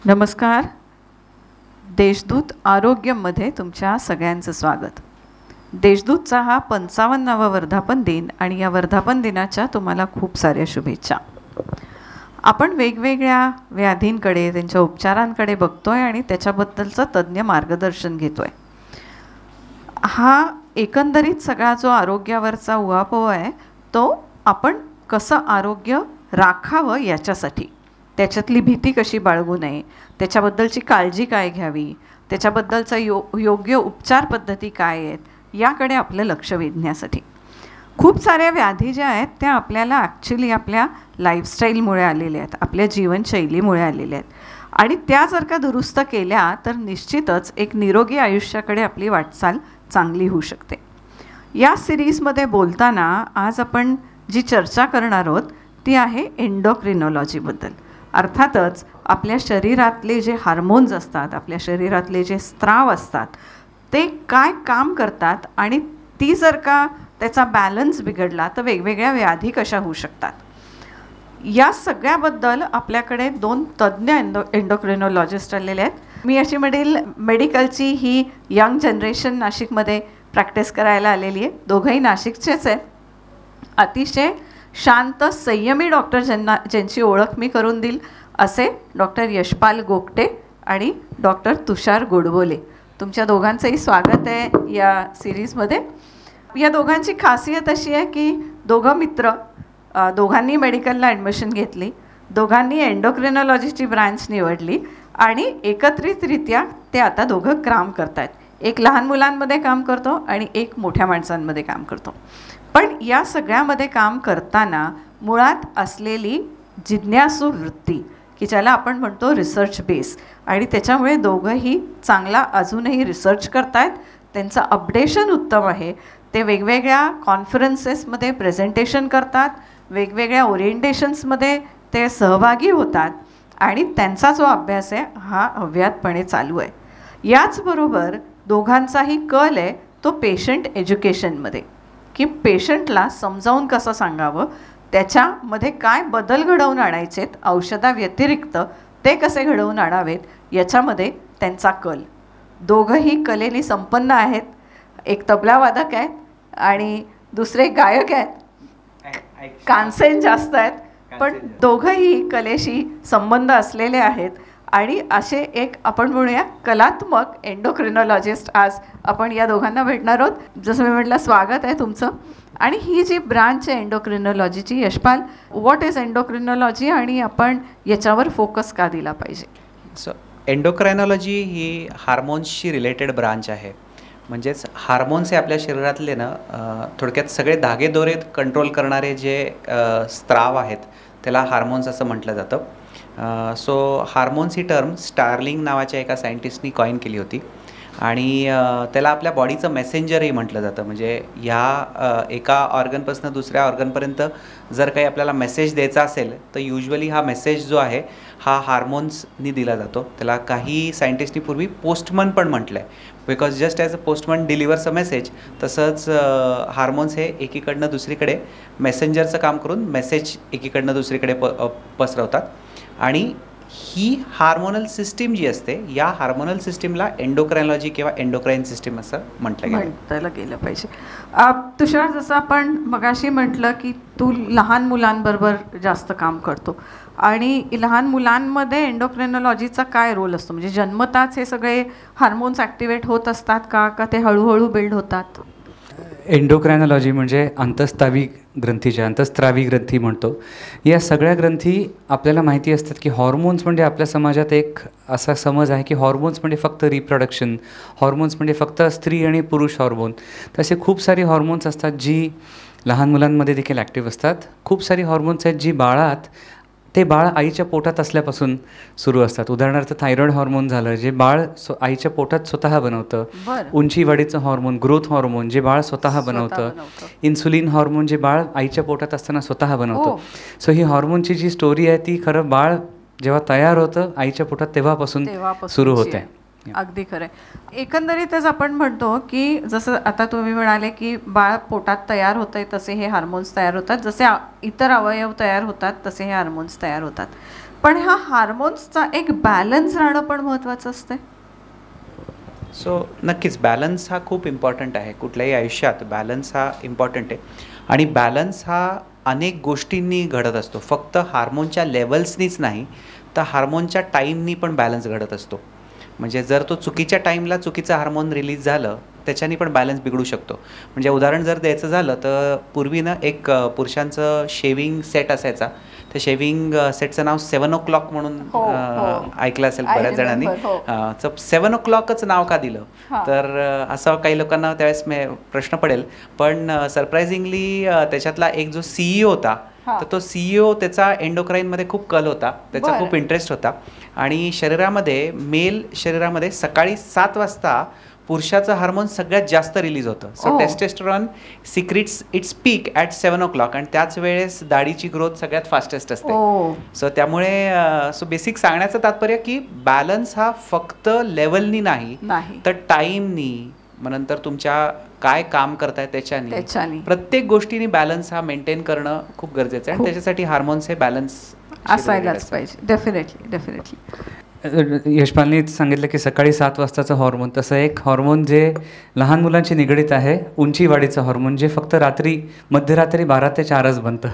नमस्कार. देशदूत आरोग्यमध्ये तुमच्या सगळ्यांचं स्वागत. देशदूतचा हा 55वा वर्धापन दिन आणि या वर्धापन दिनाच्या तुम्हाला खूप साऱ्या शुभेच्छा. आपण वेगवेगळ्या व्याधींकडे त्यांच्या उपचारांकडे बघतोय आणि त्याच्याबद्दलचं तज्ज्ञ मार्गदर्शन घेतोय. हा एकंदरीत सगळा जो आरोग्यावरचा उहापोह आहे तो आपण कसं आरोग्य राखावं याच्यासाठी, त्याच्यातली भीती कशी बाळगू नये, त्याच्याबद्दलची काळजी काय घ्यावी, त्याच्याबद्दलचा योग्य उपचार पद्धती काय आहेत याकडे आपलं लक्ष वेधण्यासाठी. खूप साऱ्या व्याधी ज्या आहेत त्या आपल्याला ॲक्च्युली आपल्या लाईफस्टाईलमुळे आलेल्या आहेत, आपल्या जीवनशैलीमुळे आलेल्या आहेत आणि त्या जर का दुरुस्त केल्या तर निश्चितच एक निरोगी आयुष्याकडे आपली वाटचाल चांगली होऊ शकते. या सिरीजमध्ये बोलताना आज आपण जी चर्चा करणार आहोत ती आहे एंडोक्रिनॉलॉजीबद्दल. अर्थातच आपल्या शरीरातले जे हार्मोन्स असतात, आपल्या शरीरातले जे स्त्राव असतात ते काय काम करतात आणि ती जर का त्याचा बॅलन्स बिघडला तर वेगवेगळ्या व्याधी कशा होऊ शकतात. या सगळ्याबद्दल आपल्याकडे 2 तज्ज्ञ एंडोक्रिनॉलॉजिस्ट आलेले आहेत. मी अशी म्हणेल मेडिकलची ही यंग जनरेशन नाशिकमध्ये प्रॅक्टिस करायला आलेली आहे. दोघंही नाशिकचेच आहेत. अतिशय शांत संयमी डॉक्टर ज्यांची ओळख मी करून देईल असे डॉक्टर यशपाल गोगटे आणि डॉक्टर तुषार गोडबोले. तुमच्या दोघांचंही स्वागत आहे या सिरीजमध्ये. या दोघांची खासियत अशी आहे की दोघं मित्र, दोघांनी मेडिकलला ॲडमिशन घेतली, दोघांनी एंडोक्रिनॉलॉजीची ब्रांच निवडली आणि एकत्रितरित्या ते आता दोघं काम करत आहेत. एक लहान मुलांमध्ये काम करतो आणि एक मोठ्या माणसांमध्ये काम करतो. पण या सगळ्यामध्ये काम करताना मुळात असलेली जिज्ञासू वृत्ती की ज्याला आपण म्हणतो रिसर्च बेस, आणि त्याच्यामुळे दोघंही चांगला अजूनही रिसर्च करत आहेत. त्यांचं अपडेशन उत्तम आहे. ते वेगवेगळ्या कॉन्फरन्सेसमध्ये प्रेझेंटेशन करतात, वेगवेगळ्या ओरिएंटेशन्समध्ये ते सहभागी होतात आणि त्यांचा जो अभ्यास आहे हा अव्याहतपणे चालू आहे. याचबरोबर दोघांचाही कल आहे तो पेशंट एज्युकेशनमध्ये, की पेशंटला समजावून कसं सांगावं, त्याच्यामध्ये काय बदल घडवून आणायचेत, औषधाव्यतिरिक्त ते कसे घडवून आणावेत याच्यामध्ये त्यांचा कल. दोघंही कलेने संपन्न आहेत. एक तबलावादक आहेत आणि दुसरे गायक आहेत. कानसेन जास्त आहेत पण दोघंही कलेशी संबंध असलेले आहेत आणि असे एक आपण म्हणूया कलात्मक एंडोक्रिनॉलॉजिस्ट आज आपण या दोघांना भेटणार आहोत. जसं मी म्हटलं, स्वागत आहे तुमचं. आणि ही जी ब्रांच आहे एंडोक्रिनॉलॉजीची, यशपाल, व्हॉट इज एंडोक्रिनॉलॉजी आणि आपण याच्यावर फोकस का दिला पाहिजे? सो एंडोक्रायनॉलॉजी ही हार्मोन्सशी रिलेटेड ब्रांच आहे. म्हणजेच हार्मोन्स हे आपल्या शरीरातले थोडक्यात सगळे धागेदोरे कंट्रोल करणारे जे स्त्राव आहेत त्याला हार्मोन्स असं म्हटलं जातं. सो हार्मोन्स ही टर्म स्टार्लिंग नावाच्या एका सायंटिस्टनी कॉइन केली होती आणि त्याला आपल्या बॉडीचं मेसेंजरही म्हटलं जातं. म्हणजे ह्या एका ऑर्गनपासून दुसऱ्या ऑर्गनपर्यंत जर काही आपल्याला मेसेज द्यायचा असेल तर युजली हा मेसेज जो आहे हा हार्मोन्सनी दिला जातो. त्याला काही सायंटिस्टनी पूर्वी पोस्टमन पण म्हटलं आहे, because just as a postman delivers a message, तसंच हार्मोन्स हे एकीकडनं दुसरीकडे मेसेंजरचं काम करून मेसेज एकीकडनं दुसरीकडे पसरवतात. आणि ही हार्मोनल सिस्टीम जी असते या हार्मोनल सिस्टीमला एंडोक्रायनॉलॉजी किंवा एंडोक्राईन सिस्टीम असं म्हटलं गेलं पाहिजे. तुषार, जसं आपण मगाशी म्हटलं की तू लहान मुलांबरोबर जास्त काम करतो आणि लहान मुलांमध्ये एंडोक्रिनॉलॉजीचा काय रोल असतो? म्हणजे जन्मताच हे सगळे हार्मोन्स ॲक्टिवेट होत असतात का ते हळूहळू बिल्ड होतात? एंडोक्रायनॉलॉजी म्हणजे अंतःस्त्रावी ग्रंथी म्हणतो. या सगळ्या ग्रंथी आपल्याला माहिती असतात की हॉर्मोन्स म्हणजे आपल्या समाजात एक असा समज आहे की हॉर्मोन्स म्हणजे फक्त रिप्रोडक्शन, हॉर्मोन्स म्हणजे फक्त स्त्री आणि पुरुष हॉर्मोन. तसे खूप सारी हॉर्मोन्स असतात जी लहान मुलांमध्ये देखील ॲक्टिव्ह असतात. खूप सारी हॉर्मोन्स आहेत जी ते बाळ आईच्या पोटात असल्यापासून सुरू असतात. उदाहरणार्थ थायरॉइड हॉर्मोन झालं जे बाळ आईच्या पोटात स्वतः बनवतं. उंची वाढीचं हॉर्मोन, ग्रोथ हॉर्मोन जे बाळ स्वतः बनवतं. इन्सुलिन हॉर्मोन जे बाळ आईच्या पोटात असताना स्वतः बनवतं. सो ही हॉर्मोनची जी स्टोरी आहे ती खरं बाळ जेव्हा तयार होतं आईच्या पोटात तेव्हापासून सुरू होते. अगदी खरं आहे. एकंदरीतच आपण म्हणतो की जसं आता तुम्ही म्हणाले की बाळ पोटात तयार होतं आहे तसे हे हार्मोन्स तयार होतात, जसे इतर अवयव तयार होतात तसे हे हार्मोन्स तयार होतात. पण हा हार्मोन्सचा एक बॅलन्स राहणं पण महत्त्वाचं असतं. सो नक्कीच बॅलन्स हा खूप इम्पॉर्टंट आहे. कुठल्याही आयुष्यात बॅलन्स हा इम्पॉर्टंट आहे आणि बॅलन्स हा अनेक गोष्टींनी घडत असतो. फक्त हार्मोनच्या लेवल्सनीच नाही तर हार्मोनच्या टाईमनी पण बॅलन्स घडत असतो. म्हणजे जर तो चुकीच्या टाईमला चुकीचं हार्मोन रिलीज झालं त्याच्यानी पण बॅलन्स बिघडू शकतो. म्हणजे उदाहरण जर द्यायचं झालं तर पूर्वीनं एक पुरुषांचं शेविंग सेट असायचा. त्या शेविंग सेटचं नाव 7 o'clock म्हणून ऐकलं असेल बऱ्याच जणांनी. तर 7 o'clockच नाव का दिलं तर असं काही लोकांना त्यावेळेस प्रश्न पडेल. पण सरप्रायझिंगली त्याच्यातला एक जो CEO होता तर तो CEO त्याचा एंडोक्राईनमध्ये खूप कल होता, त्याचा खूप इंटरेस्ट होता आणि शरीरामध्ये मेल शरीरामध्ये सकाळी 7 वाजता पुरुषाचं हार्मोन सगळ्यात जास्त रिलीज होतं. So testosterone secrets its peak at 7 o'clock आणि त्याच वेळेस दाढीची ग्रोथ सगळ्यात फास्टेस्ट असते. सो त्यामुळे सो बेसिक सांगण्याचं तात्पर्य की बॅलन्स हा फक्त लेवलनी नाही तर टाईमनी मग नंतर तुमच्या काय काम करताय त्याच्यानी प्रत्येक गोष्टीने बॅलन्स हा मेंटेन करणं खूप गरजेचं आहे आणि त्याच्यासाठी हार्मोन्स हे बॅलन्स असायलाच पाहिजे. डेफिनेटली. यशपालनी सांगितलं की सकाळी 7 वाजताचं हॉर्मोन, तसं एक हॉर्मोन जे लहान मुलांशी निगडीत आहे, उंची वाढीचं हॉर्मोन, जे फक्त मध्यरात्री 12 ते 4च बनतं.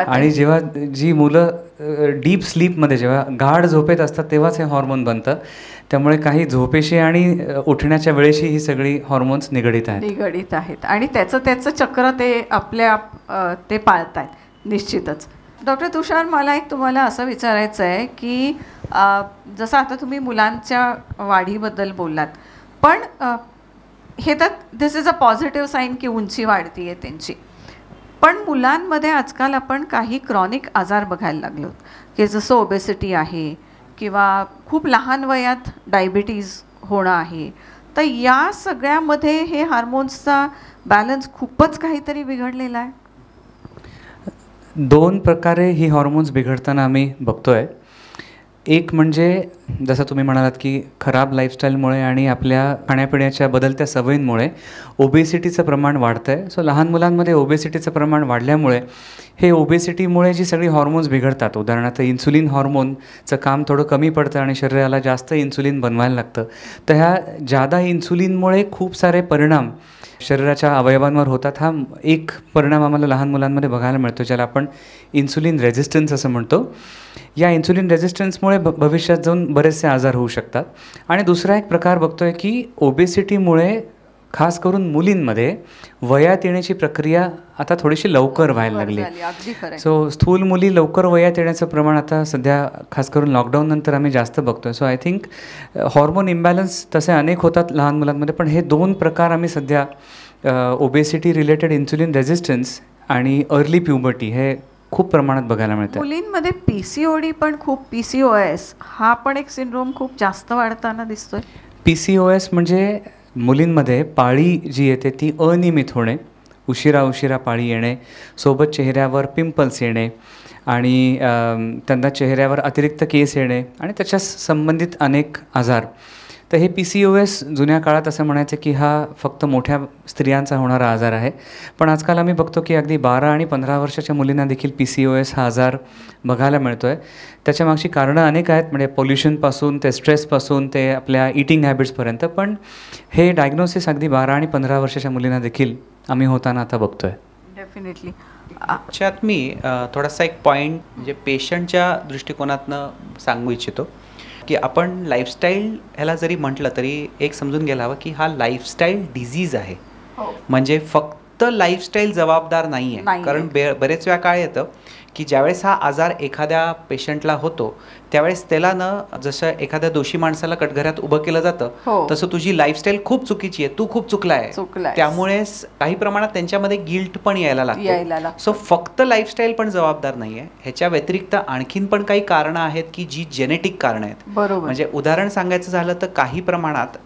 आणि जेव्हा जी मुलं डीप स्लीपमध्ये जेव्हा गाढ झोपेत असतात तेव्हाच हे हॉर्मोन बनतं. त्यामुळे काही झोपेशी आणि उठण्याच्या वेळेशी ही सगळी हॉर्मोन्स निगडीत आहेत आणि त्याचं चक्र ते आपल्या ते पाळतायत निश्चितच. डॉक्टर तुषार, मला एक तुम्हाला असं विचारायचं आहे की जसं आता तुम्ही मुलांच्या वाढीबद्दल बोललात, पण हे तर दिस इज अ पॉझिटिव्ह साईन की उंची वाढती आहे त्यांची. पण मुलांमध्ये आजकाल आपण काही क्रॉनिक आजार बघायला लागलो की जसं ओबेसिटी आहे किंवा खूप लहान वयात डायबिटीज होणं आहे. तर या सगळ्यामध्ये हे हार्मोन्सचा बॅलन्स खूपच काहीतरी बिघडलेला आहे. 2 प्रकारे ही हॉर्मोन्स बिघडताना आम्ही बघतोय. एक म्हणजे जसं तुम्ही म्हणालात की खराब लाईफस्टाईलमुळे आणि आपल्या खाण्यापिण्याच्या बदलत्या सवयींमुळे ओबेसिटीचं प्रमाण वाढतं आहे. सो लहान मुलांमध्ये ओबेसिटीचं प्रमाण वाढल्यामुळे हे ओबेसिटीमुळे जी सगळी हॉर्मोन्स बिघडतात, उदाहरणार्थ इन्सुलिन हॉर्मोनचं काम थोडं कमी पडतं आणि शरीराला जास्त इन्सुलिन बनवायला लागतं. तर ह्या जादा इन्सुलिनमुळे खूप सारे परिणाम शरीराच्या अवयवांवर होतात. हा एक परिणाम आम्हाला लहान मुलांमध्ये बघायला मिळतो, ज्याला आपण इन्सुलिन रेझिस्टन्स असं म्हणतो. या इन्सुलिन रेझिस्टन्समुळे भविष्यात जाऊन बरेचसे आजार होऊ शकतात. आणि दुसरा एक प्रकार बघतोय की ओबेसिटीमुळे खास करून मुलींमध्ये वयात येण्याची प्रक्रिया आता थोडीशी लवकर व्हायला लागली. सो स्थूल मुली लवकर वयात येण्याचं प्रमाण आता सध्या खास करून लॉकडाऊन नंतर आम्ही जास्त बघतोय. So I think hormone imbalance तसे अनेक होतात लहान मुलांमध्ये, पण हे 2 प्रकार आम्ही सध्या ओबेसिटी रिलेटेड इन्सुलिन रेझिस्टन्स आणि अर्ली प्युबर्टी हे खूप प्रमाणात बघायला मिळतं. मुलींमध्ये PCOD पण खूप, PCOS हा पण एक सिंड्रोम खूप जास्त वाढताना दिसतोय. PCOS म्हणजे मुलींमध्ये पाळी जी येते ती अनियमित होणे, उशिरा पाळी येणे, सोबत चेहऱ्यावर पिंपल्स येणे आणि त्यांना चेहऱ्यावर अतिरिक्त केस येणे आणि त्याच्या संबंधित अनेक आजार. तर हे PCOS जुन्या काळात असं म्हणायचं की हा फक्त मोठ्या स्त्रियांचा होणारा आजार आहे, पण आजकाल आम्ही बघतो की अगदी 12 आणि 15 वर्षाच्या मुलींना देखील PCOS हा आजार बघायला मिळतो आहे. त्याच्यामागची कारणं अनेक आहेत, म्हणजे पोल्युशनपासून ते स्ट्रेसपासून ते आपल्या ईटिंग हॅबिट्सपर्यंत, पण हे डायग्नोसिस अगदी 12 आणि 15 वर्षाच्या मुलींना देखील आम्ही होताना आता बघतो आहे. डेफिनेटली. त्यात मी थोडासा एक पॉईंट म्हणजे पेशंटच्या दृष्टिकोनातनं सांगू इच्छितो की आपण लाईफस्टाईल ह्याला जरी म्हटलं तरी एक समजून घ्यायला हवं की हा लाईफस्टाईल डिझीज आहे. म्हणजे फक्त लाईफस्टाईल जबाबदार नाही आहे. कारण बरेच वेळा काय येतं की ज्यावेळेस हा आजार एखाद्या पेशंटला होतो त्यावेळेस त्याला जसं एखाद्या दोषी माणसाला कटघऱ्यात उभं केलं जातं तसं तुझी लाईफस्टाईल खूप चुकीची आहे, तू खूप चुकलाय. त्यामुळे काही प्रमाणात त्यांच्यामध्ये गिल्ट पण यायला लागतं. सो फक्त लाईफस्टाईल पण जबाबदार नाही आहे. ह्याच्या व्यतिरिक्त आणखीन पण काही कारणं आहेत की जी जेनेटिक कारणं आहेत. म्हणजे उदाहरण सांगायचं झालं तर काही प्रमाणात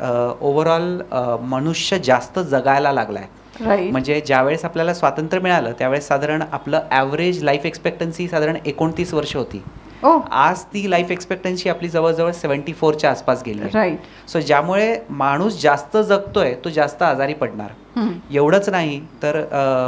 ओव्हरऑल मनुष्य जास्त जगायला लागलाय. म्हणजे ज्यावेळेस आपल्याला स्वातंत्र्य मिळालं त्यावेळेस साधारण आपलं ॲव्हरेज लाईफ एक्सपेक्टन्सी साधारण 29 वर्ष होती. ओ. आज ती लाईफ एक्सपेक्टन्सी आपली जवळजवळ 74च्या आसपास गेली आहे. राईट. सो ज्यामुळे माणूस जास्त जगतोय तो जास्त आजारी पडणार. एवढंच नाही तर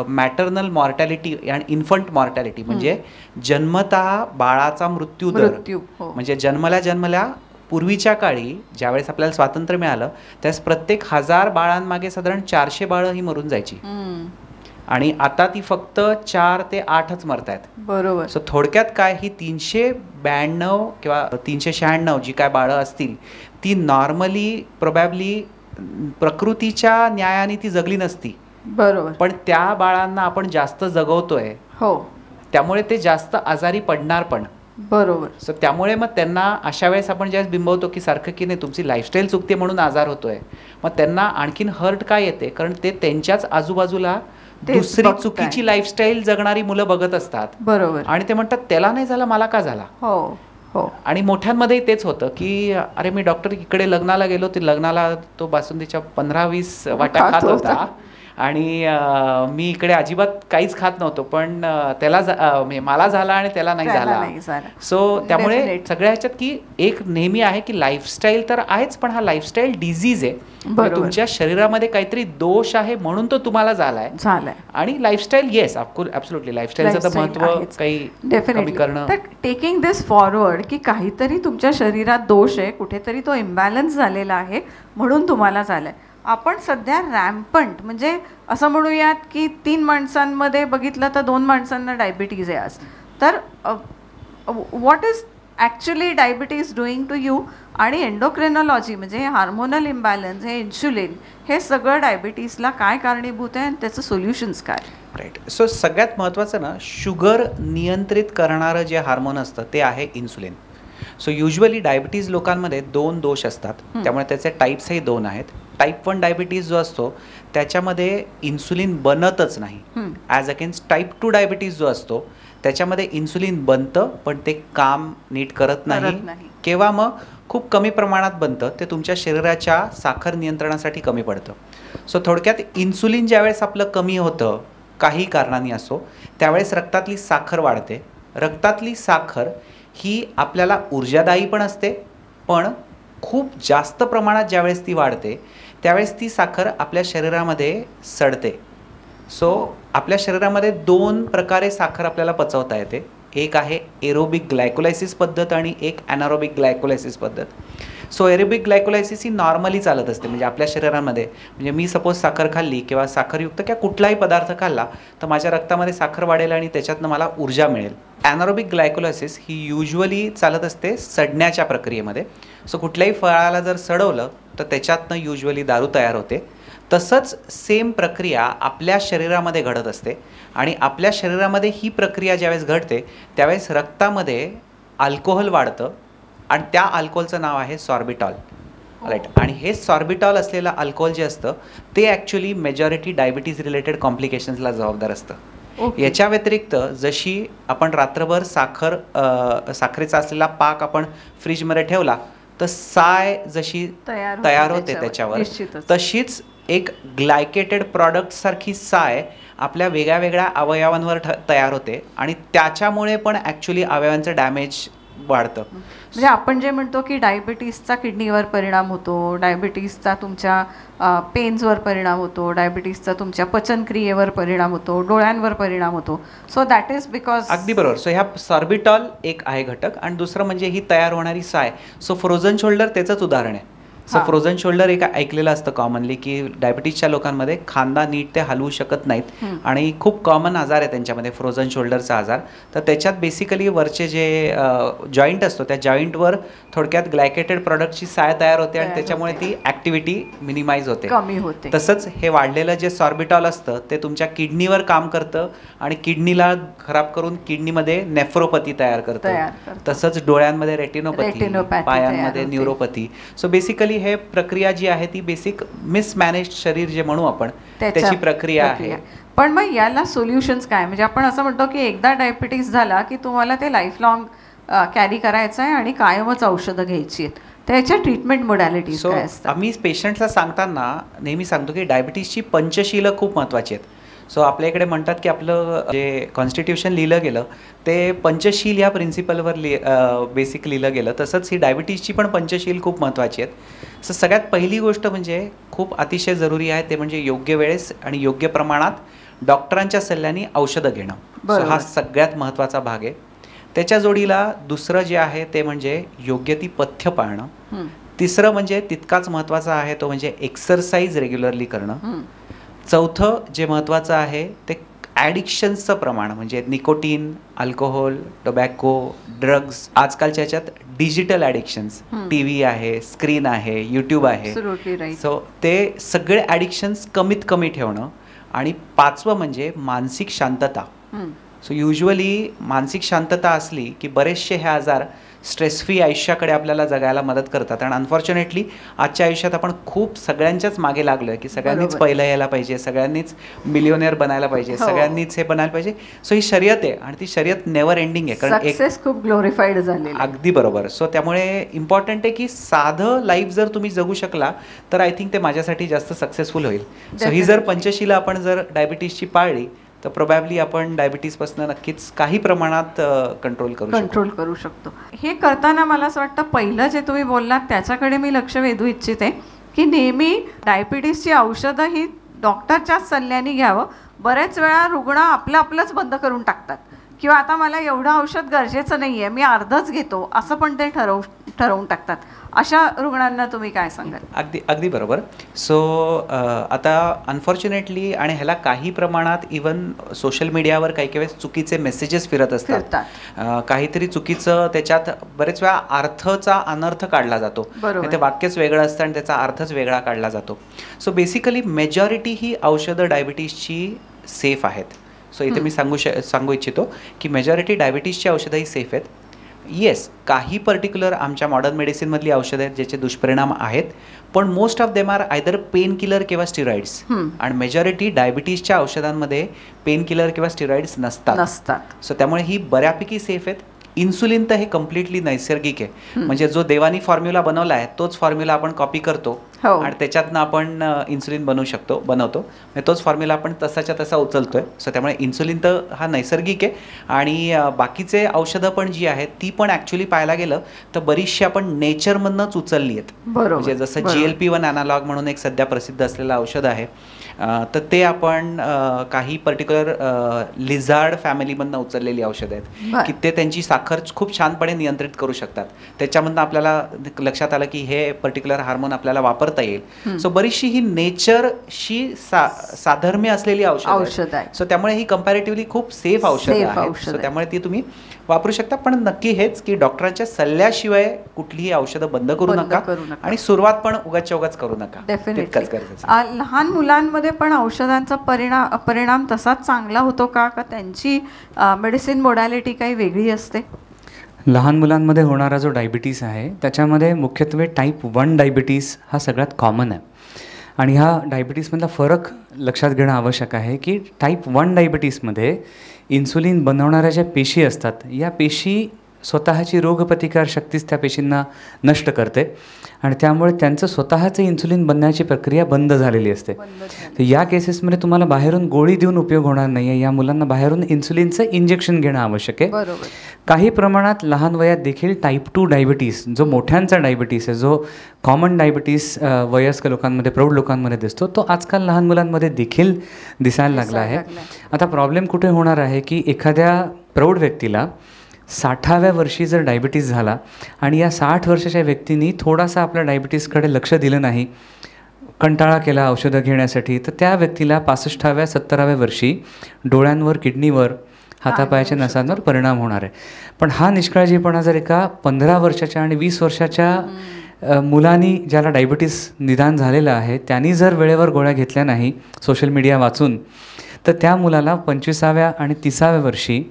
मॅटर्नल मॉर्टॅलिटी आणि इन्फंट मॉर्टॅलिटी म्हणजे जन्मतः बाळाचा मृत्यू दर, म्हणजे जन्मल्या पूर्वीच्या काळी ज्यावेळेस आपल्याला स्वातंत्र्य मिळालं त्यावेळेस प्रत्येक 1000 बाळांमागे साधारण 400 बाळं ही मरून जायची आणि आता ती फक्त 4 ते 8च मरतायत. बरोबर. सो थोडक्यात काय, ही 392 किंवा 396 जी काय बाळं असतील ती नॉर्मली प्रोबॅबली प्रकृतीच्या न्यायाने ती जगली नसती. बरोबर. पण त्या बाळांना आपण जास्त जगवतोय, हो, त्यामुळे ते जास्त आजारी पडणार पण. बरोबर. सो त्यामुळे मग त्यांना अशा वेळेस आपण ज्यावेळेस बिंबवतो की सारखं की नाही तुमची लाईफस्टाईल चुकते म्हणून आजार होतोय, मग त्यांना आणखीन हर्ट काय येते, कारण ते त्यांच्याच आजूबाजूला दुसरी चुकीची लाईफस्टाईल जगणारी मुलं बघत असतात. बरोबर. आणि ते म्हणतात त्याला नाही झाला मला का झाला. हो हो. आणि मोठ्यांमध्येही तेच होतं की अरे मी डॉक्टर इकडे लग्नाला गेलो, ते लग्नाला तो बासुंदीच्या 15-20 वाट्या खात होता आणि मी इकडे अजिबात काहीच खात नव्हतो, पण त्याला मला झाला आणि त्याला नाही झाला. सो त्यामुळे सगळ्या ह्याच्यात की एक नेहमी आहे की लाईफस्टाईल तर आहेच, पण हा लाईफस्टाईल डिझीज आहे. तुमच्या शरीरामध्ये काहीतरी दोष आहे म्हणून तो तुम्हाला झालाय. आणि लाईफस्टाईल येस ॲब्सोल्युटली लाईफस्टाईलचं तर महत्व काही कमी करणं. टेकिंग दिस फॉरवर्ड की काहीतरी तुमच्या शरीरात दोष आहे, कुठेतरी तो इम्बॅलन्स झालेला आहे म्हणून तुम्हाला झालाय. आपण सध्या रॅम्पंट म्हणजे असं म्हणूयात की 3 माणसांमध्ये बघितलं तर 2 माणसांना डायबिटीज आहे आज. तर what is actually diabetes doing to you. आणि एंडोक्रिनॉलॉजी म्हणजे हार्मोनल इम्बॅलन्स, हे इन्शुलिन, हे सगळं डायबिटीजला काय कारणीभूत आहे आणि त्याचं सोल्युशन्स काय. राईट. सो सगळ्यात महत्त्वाचं ना, शुगर नियंत्रित करणारं जे हार्मोन असतं ते आहे इन्सुलिन. सो युजली डायबिटीज लोकांमध्ये 2 दोष असतात, त्यामुळे त्याचे टाईप्सही 2 आहेत. टाईप 1 डायबिटीज जो असतो त्याच्यामध्ये इन्सुलिन बनतच नाही, ॲज अगेन्स्ट टाईप 2 डायबिटीज जो असतो त्याच्यामध्ये इन्सुलिन बनतं पण ते काम नीट करत नाही किंवा मग खूप कमी प्रमाणात बनतं, ते तुमच्या शरीराच्या साखर नियंत्रणासाठी कमी पडतं. सो थोडक्यात इन्सुलिन ज्यावेळेस आपलं कमी होतं काही कारणांनी असो, त्यावेळेस रक्तातली साखर वाढते. रक्तातली साखर ही आपल्याला ऊर्जादायी पण असते, पण खूप जास्त प्रमाणात ज्यावेळेस ती वाढते त्यावेळेस ती साखर आपल्या शरीरामध्ये सडते. सो आपल्या शरीरामध्ये 2 प्रकारे साखर आपल्याला पचवता येते. एक आहे एरोबिक ग्लायकोलायसिस पद्धत आणि एक ॲनारोबिक ग्लायकोलायसिस पद्धत. सो एरोबिक ग्लायकोलायसिस ही नॉर्मली चालत असते, म्हणजे आपल्या शरीरामध्ये, म्हणजे मी सपोज साखर खाल्ली किंवा साखरयुक्त किंवा कुठलाही पदार्थ खाल्ला तर माझ्या रक्तामध्ये साखर वाढेल आणि त्याच्यातनं मला ऊर्जा मिळेल. ॲनारोबिक ग्लायकोलायसिस ही युजली चालत असते सडण्याच्या प्रक्रियेमध्ये. सो कुठल्याही फळाला जर सडवलं तर त्याच्यातनं युजली दारू तयार होते. तसंच सेम प्रक्रिया आपल्या शरीरामध्ये घडत असते आणि आपल्या शरीरामध्ये ही प्रक्रिया ज्यावेळेस घडते त्यावेळेस रक्तामध्ये अल्कोहोल वाढतं आणि त्या अल्कोहोलचं नाव आहे सॉर्बिटॉल. राईट. आणि हे सॉर्बिटॉल असलेलं अल्कोहोल जे असतं ते ॲक्च्युली मेजॉरिटी डायबिटीज रिलेटेड कॉम्प्लिकेशन्सला जबाबदार असतं. याच्या व्यतिरिक्त जशी आपण रात्रभर साखरेचा असलेला पाक आपण फ्रीजमध्ये ठेवला तर साय जशी तयार होते त्याच्यावर, तशीच एक ग्लायकेटेड प्रॉडक्टसारखी साय आपल्या वेगळ्या वेगळ्या अवयवांवर तयार होते आणि त्याच्यामुळे पण ॲक्च्युली अवयवांचं डॅमेज वाढतं. म्हणजे आपण जे म्हणतो की डायबिटीसचा किडनीवर परिणाम होतो, डायबिटीसचा तुमच्या पेन्सवर परिणाम होतो, डायबिटीसचा तुमच्या पचनक्रियेवर परिणाम होतो, डोळ्यांवर परिणाम होतो. So that is because. अगदी बरोबर. सो ह्या सॉर्बिटॉल एक आहे घटक आणि दुसरं म्हणजे ही तयार होणारी साय. सो फ्रोझन शोल्डर त्याचंच उदाहरण आहे. सो फ्रोझन शोल्डर एक ऐकलेलं असतं कॉमनली की डायबिटीजच्या लोकांमध्ये खांदा नीट ते हलवू शकत नाहीत आणि खूप कॉमन आजार आहे त्यांच्यामध्ये फ्रोझन शोल्डरचा आजार. तर त्याच्यात बेसिकली वरचे जे जॉईंट असतो त्या जॉईंटवर थोडक्यात ग्लायकेटेड प्रॉडक्टची साय तयार होते आणि त्याच्यामुळे ती ॲक्टिव्हिटी मिनिमाइज होते, कमी होते. तसंच हे वाढलेलं जे सॉर्बिटॉल असतं ते तुमच्या किडनीवर काम करतं आणि किडनीला खराब करून किडनीमध्ये नेफ्रोपॅथी तयार करतं. तसंच डोळ्यांमध्ये रेटिनोपॅथी, पायांमध्ये न्यूरोपॅथी. सो बेसिकली हे प्रक्रिया जी आहे ती बेसिक मिसमॅनेज्ड शरीर जे म्हणू आपण त्याची प्रक्रिया आहे. पण मग याला सोल्युशन्स काय. म्हणजे आपण असं म्हणतो की एकदा डायबिटीस झाला की तुम्हाला ते लाईफ लॉंग कॅरी करायचं आहे आणि कायमच औषधं घ्यायची आहेत. त्याच्या ट्रीटमेंट मोडॅलिटीज काय असतात. आम्ही पेशंटला सांगताना नेहमी सांगतो की डायबिटीसची पंचशीलं खूप महत्त्वाची आहेत. सो आपल्या इकडे म्हणतात की आपलं जे कॉन्स्टिट्यूशन लिहिलं गेलं ते पंचशील या प्रिन्सिपलवर बेसिक लिहिलं गेलं. तसंच ही डायबिटीजची पण पंचशील खूप महत्त्वाची आहेत. सो सगळ्यात पहिली गोष्ट म्हणजे खूप अतिशय जरुरी आहे ते म्हणजे योग्य वेळेस आणि योग्य प्रमाणात डॉक्टरांच्या सल्ल्याने औषधं घेणं. सो हा सगळ्यात महत्त्वाचा भाग आहे. त्याच्या जोडीला दुसरं जे आहे ते म्हणजे योग्य ती पथ्य पाळणं. तिसरं म्हणजे तितकाच महत्त्वाचं आहे तो म्हणजे एक्सरसाइज रेग्युलरली करणं. चौथं जे महत्त्वाचं आहे ते ॲडिक्शन्सचं प्रमाण म्हणजे निकोटीन, अल्कोहोल, टोबॅको, ड्रग्ज, आजकालच्या ह्याच्यात डिजिटल ॲडिक्शन्स, टी व्ही आहे, स्क्रीन आहे, यूट्यूब आहे. सो ते सगळे ॲडिक्शन्स कमीत कमी ठेवणं. आणि पाचवं म्हणजे मानसिक शांतता. सो युजली मानसिक शांतता असली की बरेचसे हे आजार स्ट्रेस फ्री आयुष्याकडे आपल्याला जगायला मदत करतात. आणि अनफॉर्च्युनेटली आजच्या आयुष्यात आपण खूप सगळ्यांच्याच मागे लागलो आहे की सगळ्यांनीच पहिलं यायला पाहिजे, सगळ्यांनीच मिलिओनियर बनायला पाहिजे, सगळ्यांनीच हे बनायला पाहिजे. सो ही शर्यत आहे आणि ती शर्यत नेव्हर एंडिंग आहे कारण सक्सेस खूप ग्लोरिफाईड झाली. अगदी बरोबर. सो त्यामुळे इम्पॉर्टंट आहे की साधं लाईफ जर तुम्ही जगू शकला तर आय थिंक ते माझ्यासाठी जास्त सक्सेसफुल होईल. सो ही जर पंचशीला आपण जर डायबिटीजची पाळली तर प्रोबॅबली आपण डायबिटीजपासून नक्कीच काही प्रमाणात कंट्रोल करू शकतो. हे करताना मला असं वाटतं पहिलं जे तुम्ही बोललात त्याच्याकडे मी लक्ष वेधू इच्छिते की नेहमी डायबिटीसची औषधं ही डॉक्टरच्याच सल्ल्याने घ्यावं. बरेच वेळा रुग्ण आपलंच बंद करून टाकतात किंवा आता मला एवढं औषध गरजेचं नाही आहे, मी अर्धच घेतो, असं पण ते ठरवून टाकतात. अशा रुग्णांना तुम्ही काय सांगाल? अगदी बरोबर. सो आता अनफॉर्च्युनेटली आणि ह्याला काही प्रमाणात इवन सोशल मीडियावर काही काही वेळेस चुकीचे मेसेजेस फिरत असतात. काहीतरी चुकीचं त्याच्यात बरेच वेळा अर्थचा अनर्थ काढला जातो. ते वाक्यच वेगळं असतं आणि त्याचा अर्थच वेगळा काढला जातो. सो बेसिकली मेजॉरिटी ही औषधं डायबिटीसची सेफ आहेत. सो इथे मी सांगू इच्छितो की मेजॉरिटी डायबिटीसची औषधं ही सेफ आहेत. येस, काही पर्टिक्युलर आमच्या मॉडर्न मेडिसिनमधली औषधं आहेत ज्याचे दुष्परिणाम आहेत, पण most of them are either pain killer किंवा स्टिरॉइड्स. आणि मेजॉरिटी डायबिटीसच्या औषधांमध्ये पेन किलर किंवा स्टिरॉइड्स नसतात. सो त्यामुळे ही बऱ्यापैकी सेफ आहेत. इन्सुलिन तर हे कम्प्लिटली नैसर्गिक आहे. म्हणजे जो देवानी फॉर्म्युला बनवला आहे तोच फॉर्म्युला आपण कॉपी करतो आणि त्याच्यातनं आपण इन्सुलिन बनवतो. म्हणजे तोच फॉर्म्युला आपण तसाच्या तसा उचलतोय. सो त्यामुळे इन्सुलिन तर हा नैसर्गिक आहे. आणि बाकीचे औषधं पण जी आहेत ती पण ॲक्च्युली पाहायला गेलं तर बरीचशी आपण नेचरमधनंच उचलली आहेत. म्हणजे जसं GLP-1 ॲनालॉग म्हणून एक सध्या प्रसिद्ध असलेलं औषध आहे, तर ते आपण काही पर्टिक्युलर लिझार्ड फॅमिलीमधनं उचललेली औषधं आहेत की ते त्यांची साखर खूप छानपणे नियंत्रित करू शकतात. त्याच्यामधनं आपल्याला लक्षात आलं की हे पर्टिक्युलर हार्मोन आपल्याला वापरता येईल. सो बरीचशी ही नेचरशी साधर्म्य असलेली औषध आहे. सो त्यामुळे ही कम्पॅरेटिव्हली खूप सेफ औषध आहे. सो त्यामुळे ती तुम्ही वापरू शकता. पण नक्की हेच की डॉक्टरांच्या सल्ल्याशिवाय कुठलीही औषधं बंद करू नका आणि सुरुवात पण उगाच करू नका. लहान मुलांमध्ये पण औषधांचा परिणाम तसाच चांगला होतो का त्यांची मेडिसिन मोडॅलिटी काही वेगळी असते? लहान मुलांमध्ये होणारा जो डायबिटीस आहे त्याच्यामध्ये मुख्यत्वे टाईप 1 डायबिटीस हा सगळ्यात कॉमन आहे. आणि ह्या डायबिटीसमधला फरक लक्षात घेणं आवश्यक आहे की टाईप 1 डायबिटीसमध्ये इन्सुलिन बनवणाऱ्या ज्या पेशी असतात या पेशी स्वतःची रोगप्रतिकारशक्तीच त्या पेशींना नष्ट करते आणि त्यामुळे त्यांचं स्वतःचं इन्सुलिन बनण्याची प्रक्रिया बंद झालेली असते. तर या केसेसमध्ये तुम्हाला बाहेरून गोळी देऊन उपयोग होणार नाही आहे. या मुलांना बाहेरून इन्सुलिनचं इंजेक्शन घेणं आवश्यक आहे. काही प्रमाणात लहान वयात देखील टाईप 2 डायबिटीस जो मोठ्यांचा डायबिटीस आहे, जो कॉमन डायबिटीस वयस्क लोकांमध्ये प्रौढ लोकांमध्ये दिसतो, तो आजकाल लहान मुलांमध्ये देखील दिसायला लागला आहे. आता प्रॉब्लेम कुठे होणार आहे की एखाद्या प्रौढ व्यक्तीला 60व्या वर्षी जर डायबिटीस झाला आणि या 60 वर्षाच्या व्यक्तींनी थोडासा आपल्या डायबिटीसकडे लक्ष दिलं नाही, कंटाळा केला औषधं घेण्यासाठी, तर त्या व्यक्तीला 65व्या 70व्या वर्षी डोळ्यांवर, किडनीवर, हातापायाच्या नसांवर परिणाम होणार आहे. पण हा निष्काळजीपणा जर एका 15 वर्षाच्या आणि 20 वर्षाच्या मुलांनी ज्याला डायबिटीस निदान झालेलं आहे त्यांनी जर वेळेवर गोळ्या घेतल्या नाही सोशल मीडिया वाचून, तर त्या मुलाला 25व्या आणि 30व्या वर्षी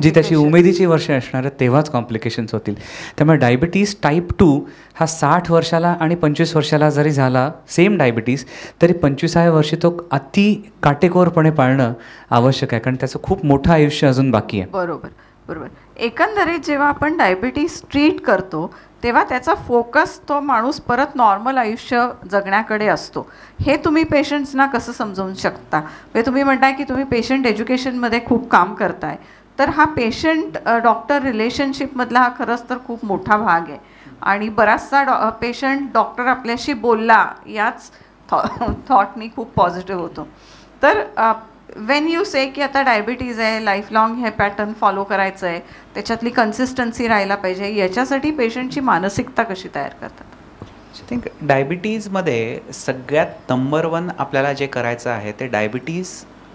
जी त्याची उमेदीची वर्षे असणार आहेत तेव्हाच कॉम्प्लिकेशन्स होतील. त्यामुळे डायबिटीस टाईप 2 हा 60 वर्षाला आणि 25 वर्षाला जरी झाला सेम डायबिटीस, तरी 25व्या वर्षी तो अति काटेकोरपणे पाळणं आवश्यक आहे, कारण त्याचं खूप मोठं आयुष्य अजून बाकी आहे. बरोबर. एकंदरीत जेव्हा आपण डायबिटीस ट्रीट करतो तेव्हा त्याचा फोकस तो माणूस परत नॉर्मल आयुष्य जगण्याकडे असतो. हे तुम्ही पेशंट्सना कसं समजावून शकता? म्हणजे तुम्ही म्हणताय की तुम्ही पेशंट एज्युकेशनमध्ये खूप काम करताय, तर हा पेशंट डॉक्टर रिलेशनशिपमधला हा खरंच तर खूप मोठा भाग आहे. आणि बराचसा पेशंट डॉक्टर आपल्याशी बोलला याच थॉटनी खूप पॉझिटिव्ह होतो. तर वेन यू से की आता डायबिटीज आहे, लाईफ लाँग हे पॅटर्न फॉलो करायचं आहे, त्याच्यातली कन्सिस्टन्सी राहायला पाहिजे, याच्यासाठी पेशंटची मानसिकता कशी तयार करतात? आय थिंक डायबिटीजमध्ये सगळ्यात नंबर 1 आपल्याला जे करायचं आहे ते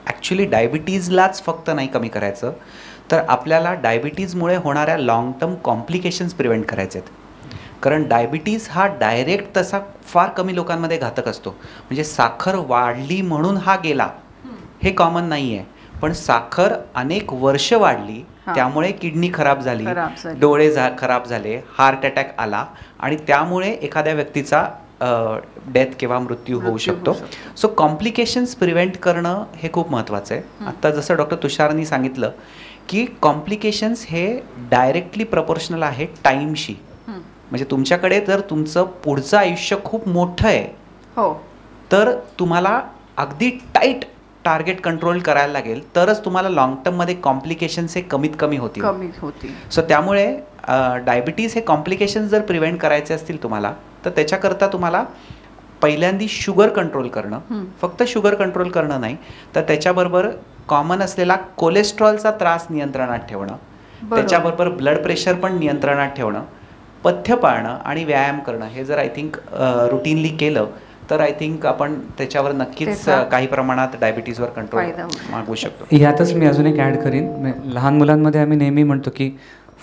ॲक्च्युली डायबिटीजलाच फक्त नाही कमी करायचं, तर आपल्याला डायबिटीजमुळे होणाऱ्या लाँग टर्म कॉम्प्लिकेशन्स प्रिव्हेंट करायचे आहेत. कारण डायबिटीज हा डायरेक्ट तसा फार कमी लोकांमध्ये घातक असतो. म्हणजे साखर वाढली म्हणून हा गेला हे कॉमन नाही आहे, पण साखर अनेक वर्ष वाढली त्यामुळे किडनी खराब झाली, डोळे खराब झाले, हार्ट अटॅक आला आणि त्यामुळे एखाद्या व्यक्तीचा डेथ किंवा मृत्यू होऊ शकतो. सो कॉम्प्लिकेशन्स प्रिव्हेंट करणं हे खूप महत्त्वाचं आहे. आत्ता जसं डॉक्टर तुषारनी सांगितलं की कॉम्प्लिकेशन्स हे डायरेक्टली प्रपोर्शनल आहे टाईमशी. म्हणजे तुमच्याकडे जर तुमचं पुढचं आयुष्य खूप मोठं आहे तर तुम्हाला अगदी टाईट टार्गेट कंट्रोल करायला लागेल, तरच तुम्हाला लाँग टर्ममध्ये कॉम्प्लिकेशन्स हे कमीत कमी होतील. सो त्यामुळे डायबिटीज हे कॉम्प्लिकेशन्स जर प्रिव्हेंट करायचे असतील तुम्हाला, तर त्याच्याकरता तुम्हाला पहिल्यांदी शुगर कंट्रोल करणं, फक्त शुगर कंट्रोल करणं नाही, तर त्याच्याबरोबर कॉमन असलेला कोलेस्ट्रॉलचा त्रास नियंत्रणात ठेवणं, त्याच्याबरोबर ब्लड प्रेशर पण नियंत्रणात ठेवणं, पथ्य पाळणं आणि व्यायाम करणं, हे जर आय थिंक रुटीनली केलं तर आय थिंक आपण त्याच्यावर नक्कीच काही प्रमाणात डायबिटीजवर कंट्रोल मागवू शकतो. यातच मी अजून एक ॲड करीन. लहान मुलांमध्ये आम्ही नेहमी म्हणतो की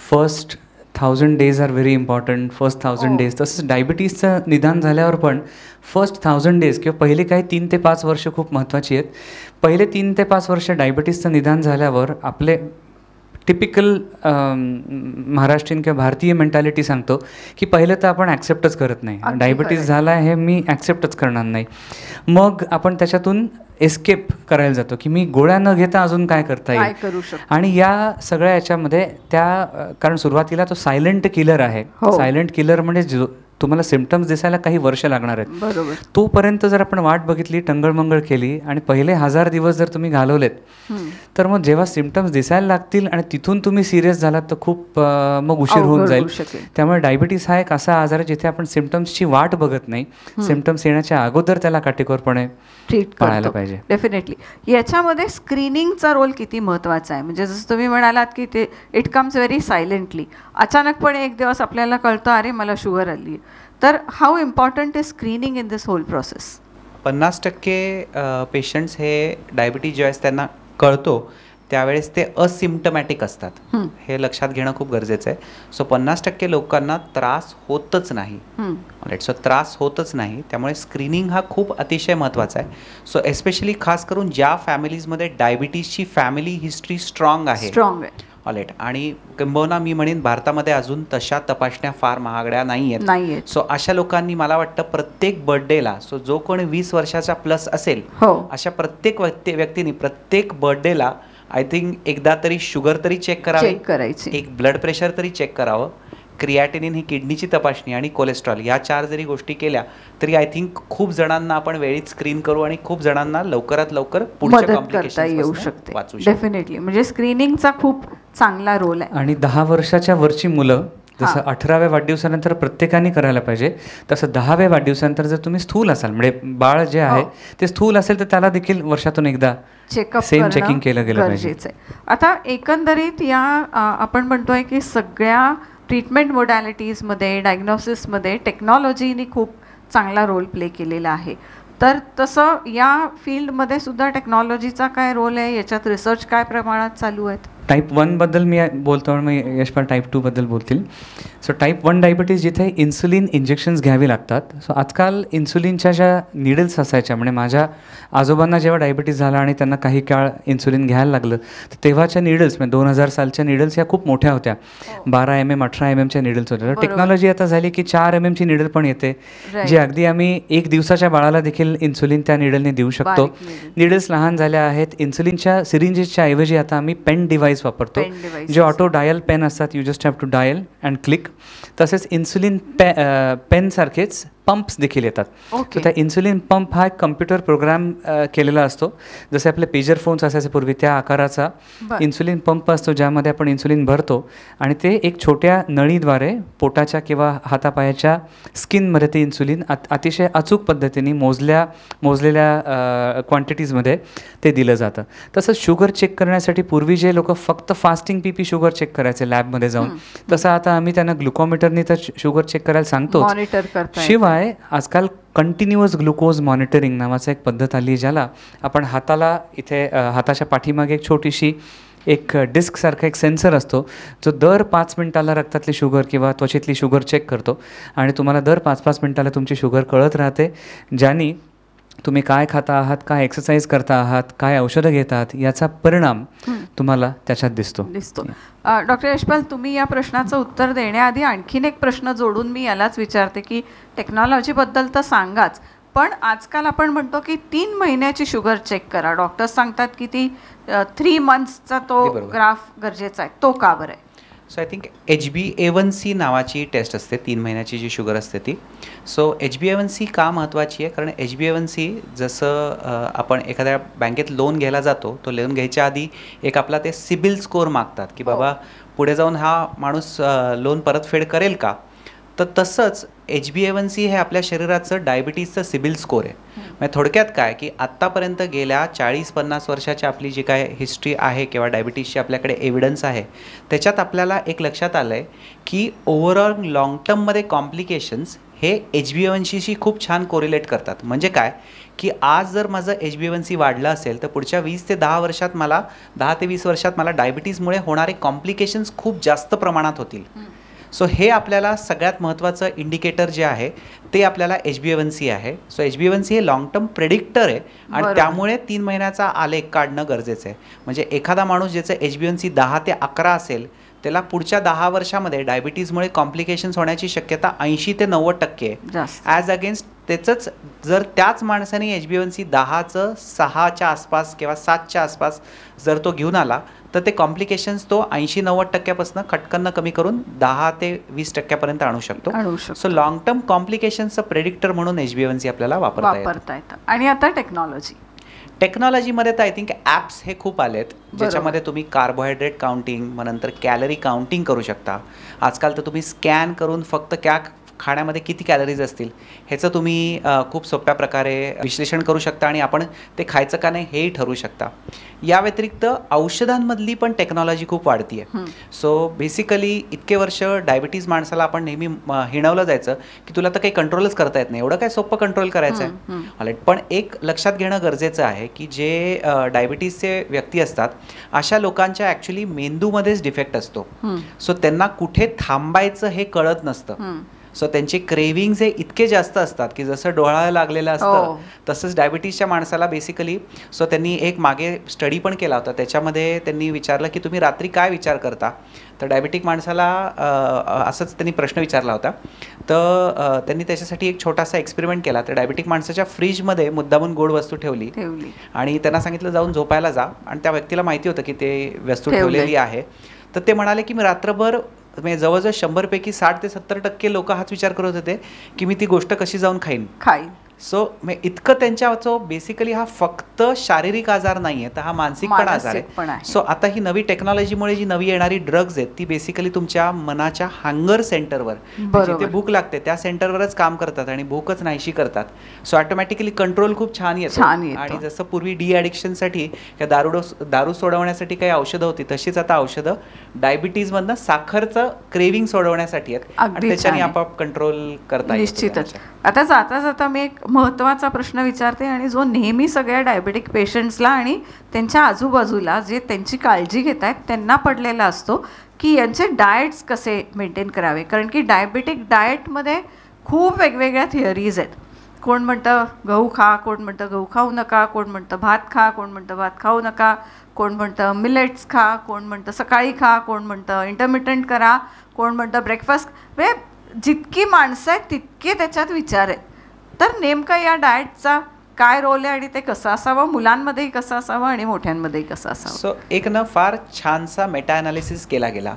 first 1000 days are very important, first 1000 days. तसंच डायबिटीजचं निदान झाल्यावर पण फर्स्ट 1000 days किंवा पहिले काही 3 ते 5 वर्ष खूप महत्त्वाची आहेत. पहिले 3 ते 5 वर्ष डायबिटीजचं निदान झाल्यावर आपले टिपिकल महाराष्ट्रीयन किंवा भारतीय मेंटॅलिटी सांगतो की पहिलं तर आपण ॲक्सेप्टच करत नाही, डायबिटीज झाला आहे हे मी ॲक्सेप्टच करणार नाही. मग आपण त्याच्यातून एस्केप करायला जातो की मी गोळ्या न घेता अजून काय करता येईल. आणि या सगळ्या याच्यामध्ये कारण सुरुवातीला तो सायलेंट किलर आहे. सायलेंट किलर म्हणजे तुम्हाला सिम्पटम्स दिसायला काही वर्ष लागणार आहेत. बरोबर. तोपर्यंत जर आपण वाट बघितली, टंगळमंगळ केली आणि पहिले 1000 दिवस जर तुम्ही घालवलेत, तर मग जेव्हा सिम्पटम्स दिसायला लागतील आणि तिथून तुम्ही सिरियस झालात तर खूप मग उशीर होऊन जाईल. त्यामुळे डायबिटीस हा एक असा आजार आहे जिथे आपण सिम्पटम्सची वाट बघत नाही, सिम्पटम्स येण्याच्या अगोदर त्याला काटेकोरपणे ट्रीट करायला पाहिजे. डेफिनेटली. याच्यामध्ये स्क्रीनिंगचा रोल किती महत्त्वाचा आहे? म्हणजे जसं तुम्ही म्हणालात की ते इट कम्स व्हेरी सायलेंटली, अचानकपणे एक दिवस आपल्याला कळतं अरे मला शुगर आली, तर how important is screening in this whole process? 50% patients हे डायबिटीज ज्यावेळेस त्यांना कळतो त्यावेळेस ते असिम्प्टमॅटिक असतात, हे लक्षात घेणं खूप गरजेचं आहे. सो 50% लोकांना त्रास होतच नाही. सो त्रास होतच नाही, त्यामुळे स्क्रीनिंग हा खूप अतिशय महत्त्वाचा आहे. सो एस्पेशली खास करून ज्या फॅमिलीजमध्ये डायबिटीजची फॅमिली हिस्ट्री स्ट्रॉंग आहे ऑलेट, आणि किंबहुना मी म्हणेन भारतामध्ये अजून तशा तपासण्या फार महागड्या नाही आहेत. सो अशा लोकांनी मला वाटतं प्रत्येक बर्थडेला, सो जो कोणी 20 वर्षाचा प्लस असेल अशा प्रत्येक व्यक्तीने प्रत्येक बर्थडेला आय थिंक एकदा तरी शुगर तरी चेक करायची, एक ब्लड प्रेशर तरी चेक करावं, क्रिएटिनिन ही किडनीची तपासणी आणि कोलेस्ट्रॉल, या 4 जरी गोष्टी केल्या तरी आय थिंक खूप जणांना आपण वेळीच स्क्रीन करू आणि खूप जणांना लवकरात लवकर पुढच्या कॉम्प्लिकेशन्स येऊ शकते. डेफिनेटली. म्हणजे स्क्रीनिंगचा खूप चांगला रोल आहे. आणि 10 वर्षाच्या वरची मुलं जसं 18व्या वाढदिवसानंतर प्रत्येकाने करायला पाहिजे, तसं 10व्या वाढदिवसानंतर जर तुम्ही स्थूल असाल, म्हणजे बाळ जे आहे ते स्थूल असेल तर त्याला देखील वर्षातून एकदा चेकिंग केलं गेलं पाहिजे. आता एकंदरीत या आपण म्हणतोय की सगळ्या ट्रीटमेंट मोडॅलिटीजमध्ये, डायग्नोसिसमध्ये टेक्नॉलॉजीने खूप चांगला रोल प्ले केलेला आहे. तर तसं या फील्डमध्ये सुद्धा टेक्नॉलॉजीचा काय रोल आहे? याच्यात रिसर्च काय प्रमाणात चालू आहेत? टाईप 1 बद्दल मी बोलतो आणि मग यशपाल टाईप 2 बद्दल बोलतील. सो टाईप 1 डायबिटीज जिथे इन्सुलिन इंजेक्शन्स घ्यावी लागतात. सो आजकाल इन्सुलिनच्या ज्या निडल्स असायच्या, म्हणजे माझ्या आजोबांना जेव्हा डायबिटीज झाला आणि त्यांना काही काळ इन्सुलिन घ्यायला लागलं, तर तेव्हाच्या निडल्स म्हणजे 2000 सालच्या निडल्स या खूप मोठ्या होत्या. 12 mm 18 mm निडल्स होत्या. टेक्नॉलॉजी आता झाली की 4 mm ची निडल पण येते, जी अगदी आम्ही 1 दिवसाच्या बाळाला देखील इन्सुलिन त्या निडलने देऊ शकतो. निडल्स लहान झाल्या आहेत. इन्सुलिनच्या सिरिंजेसच्या ऐवजी आता आम्ही पेन डिव्हाइस डिव्हाइस वापरतो, Pen devices. जे ऑटो डायल पेन असतात. You just have to dial and click. तसेच इन्सुलिन पेनसारखेच पंप्स देखील येतात. Okay. तर त्या इन्सुलिन पंप हा एक कम्प्युटर प्रोग्राम केलेला असतो. जसे आपले पेजर फोन्स असायचे पूर्वी त्या आकाराचा बरं. इन्सुलिन पंप असतो, ज्यामध्ये आपण इन्सुलिन भरतो आणि ते एक छोट्या नळीद्वारे पोटाच्या किंवा हातापायाच्या स्किनमध्ये ते इन्सुलिन अतिशय अचूक पद्धतीने मोजलेल्या क्वांटिटीजमध्ये ते दिलं जातं. तसंच शुगर चेक करण्यासाठी पूर्वी जे लोक फक्त फास्टिंग पीपी शुगर चेक करायचे लॅबमध्ये जाऊन, तसं आता आम्ही त्यांना ग्लुकोमीटरनी तर शुगर चेक करायला सांगतो. मॉनिटर करता शिवाय आजकाल कंटिन्युअस ग्लुकोज मॉनिटरिंग नावाचं एक पद्धत आली आहे, ज्याला आपण हाताला इथे हाताच्या पाठीमागे एक छोटीशी एक डिस्कसारखा एक सेन्सर असतो, जो दर 5 मिनिटाला रक्तातली शुगर किंवा त्वचेतली शुगर चेक करतो आणि तुम्हाला दर 5-5 मिनिटाला तुमची शुगर कळत राहते, ज्याने तुम्ही काय खाता आहात, काय एक्सरसाइज करता आहात, काय औषधं घेतात याचा परिणाम तुम्हाला त्याच्यात दिसतो. डॉक्टर यशपाल, तुम्ही या प्रश्नाचं उत्तर देण्याआधी आणखीन एक प्रश्न जोडून मी यालाच विचारते की टेक्नॉलॉजीबद्दल तर सांगाच, पण आजकाल आपण म्हणतो की 3 महिन्याची शुगर चेक करा. डॉक्टर्स सांगतात की ती 3 मंथ्सचा तो ग्राफ गरजेचा आहे. तो का बरं आहे? सो आय थिंक HbA1c नावाची टेस्ट असते 3 महिन्याची जी शुगर असते ती. सो HbA1c का महत्त्वाची आहे? कारण HbA1c जसं आपण एखाद्या बँकेत लोन घ्यायला जातो, तो लोन घ्यायच्या आधी एक आपला ते सिबिल स्कोअर मागतात की बाबा पुढे जाऊन हा माणूस लोन परतफेड करेल का. तर तसंच HbA1c हे आपल्या शरीराचं डायबिटीजचं सिबिल स्कोअर आहे. म्हणजे थोडक्यात काय की आत्तापर्यंत गेल्या 40-50 वर्षाची आपली जी काय हिस्ट्री आहे किंवा डायबिटीजची आपल्याकडे एव्हिडन्स आहे, त्याच्यात आपल्याला एक लक्षात आलं आहे की ओव्हरऑल लाँग टर्ममध्ये कॉम्प्लिकेशन्स हे HbA1cशी खूप छान कोरिलेट करतात. म्हणजे काय की आज जर माझं HbA1c वाढलं असेल तर पुढच्या 20 ते 10 वर्षात मला 10 ते 20 वर्षात मला डायबिटीजमुळे होणारे कॉम्प्लिकेशन्स खूप जास्त प्रमाणात होतील. सो हे आपल्याला सगळ्यात महत्त्वाचं इंडिकेटर जे आहे ते आपल्याला HbA1c आहे. सो HbA1c हे लाँग टर्म प्रेडिक्टर आहे आणि त्यामुळे 3 महिन्याचा आलेख काढणं गरजेचं आहे. म्हणजे एखादा माणूस ज्याचं HbA1c 10 ते 11 असेल, त्याला पुढच्या 10 वर्षामध्ये डायबिटीजमुळे कॉम्प्लिकेशन्स होण्याची शक्यता 80 ते 90% आहे. ॲज अगेन्स्ट त्याचंच जर त्याच माणसाने HbA1c 10चं 6च्या आसपास किंवा 7च्या आसपास जर तो घेऊन आला तर ते कॉम्प्लिकेशन्स तो 80-90% खटकन कमी करून 10 ते 20% आणू शकतो. सो लॉंग टर्म कॉम्प्लिकेशन्सचं प्रेडिक्टर म्हणून HbA1c आपल्याला वापरता येतं. आणि आता टेक्नॉलॉजीमध्ये तर आय थिंक ॲप्स हे खूप आलेत, ज्याच्यामध्ये तुम्ही कार्बोहायड्रेट काउंटिंग, मग नंतर कॅलरी काउंटिंग करू शकता. आजकाल तर तुम्ही स्कॅन करून फक्त खाण्यामध्ये किती कॅलरीज असतील ह्याचं तुम्ही खूप सोप्या प्रकारे विश्लेषण करू शकता आणि आपण ते खायचं का नाही हेही ठरवू शकता. या व्यतिरिक्त औषधांमधली पण टेक्नॉलॉजी खूप वाढती आहे. सो बेसिकली इतके वर्ष डायबिटीज माणसाला आपण नेहमी हिणवलं जायचं की तुला तर काही कंट्रोलच करता येत नाही, एवढं काय सोपं कंट्रोल करायचं आहे. ऑलराईट, पण एक लक्षात घेणं गरजेचं आहे की जे डायबिटीजचे व्यक्ती असतात अशा लोकांच्या ॲक्च्युली मेंदूमध्येच डिफेक्ट असतो. सो त्यांना कुठे थांबायचं हे कळत नसतं. सो त्यांचे क्रेविंग्स हे इतके जास्त असतात की जसं डोळायला लागलेलं असतं तसंच डायबिटीजच्या माणसाला बेसिकली. सो त्यांनी एक मागे स्टडी पण केला होता, त्याच्यामध्ये त्यांनी विचारलं की तुम्ही रात्री काय विचार करता. तर डायबिटिक माणसाला असंच त्यांनी प्रश्न विचारला होता. तर त्यांनी त्याच्यासाठी एक छोटासा एक्सपेरिमेंट केला. तर डायबिटिक माणसाच्या फ्रीजमध्ये मुद्दामून गोड वस्तू ठेवली आणि त्यांना सांगितलं जाऊन झोपायला जा, आणि त्या व्यक्तीला माहिती होतं की ते वस्तू ठेवलेली आहे. तर ते म्हणाले की मी रात्रभर म्हणजे जवळजवळ 100पैकी 60 ते 70% लोक हाच विचार करत होते की मी ती गोष्ट कशी जाऊन खाईन. सो इतकं त्यांच्याचं बेसिकली हा फक्त शारीरिक आजार नाही आहे, तर हा मानसिक पण आजार आहे. सो आता ही नवी टेक्नॉलॉजीमुळे जी नवी येणारी ड्रग्ज आहेत ती बेसिकली तुमच्या मनाच्या हंगर सेंटरवर, जिथे भूक लागते त्या सेंटरवरच काम करतात आणि भूकच नाहीशी करतात. सो ऑटोमॅटिकली कंट्रोल खूप छान येतो. आणि जसं पूर्वी डी ॲडिक्शनसाठी किंवा दारू सोडवण्यासाठी काही औषधं होती, तशीच आता औषधं डायबिटीजमधनं साखरचं क्रेविंग सोडवण्यासाठी आहेत आणि त्याच्याने आपोआप कंट्रोल करता येईल. निश्चितच. आता जाता जाता मी एक महत्त्वाचा प्रश्न विचारते आणि जो नेहमी सगळ्या डायबेटिक पेशंट्सला आणि त्यांच्या आजूबाजूला जे त्यांची काळजी घेत आहेत त्यांना पडलेला असतो की यांचे डाएट्स कसे मेंटेन करावे. कारण की डायबेटिक डाएटमध्ये खूप वेगवेगळ्या थिअरीज आहेत. कोण म्हणतं गहू खा, कोण म्हणतं गहू खाऊ नका, कोण म्हणतं भात खा, कोण म्हणतं भात खाऊ नका, कोण म्हणतं मिलेट्स खा, कोण म्हणतं सकाळी खा, कोण म्हणतं इंटरमिटंट करा, कोण म्हणतं ब्रेकफास्ट. जितकी माणसं आहेत तितके त्याच्यात विचार आहेत. तर नेमका या डाएटचा काय रोल आहे आणि ते कसं असावं, मुलांमध्येही कसं असावं आणि मोठ्यांमध्येही कसं असावं? सो एक ना फार छानसा मेटा ॲनालिसिस केला गेला.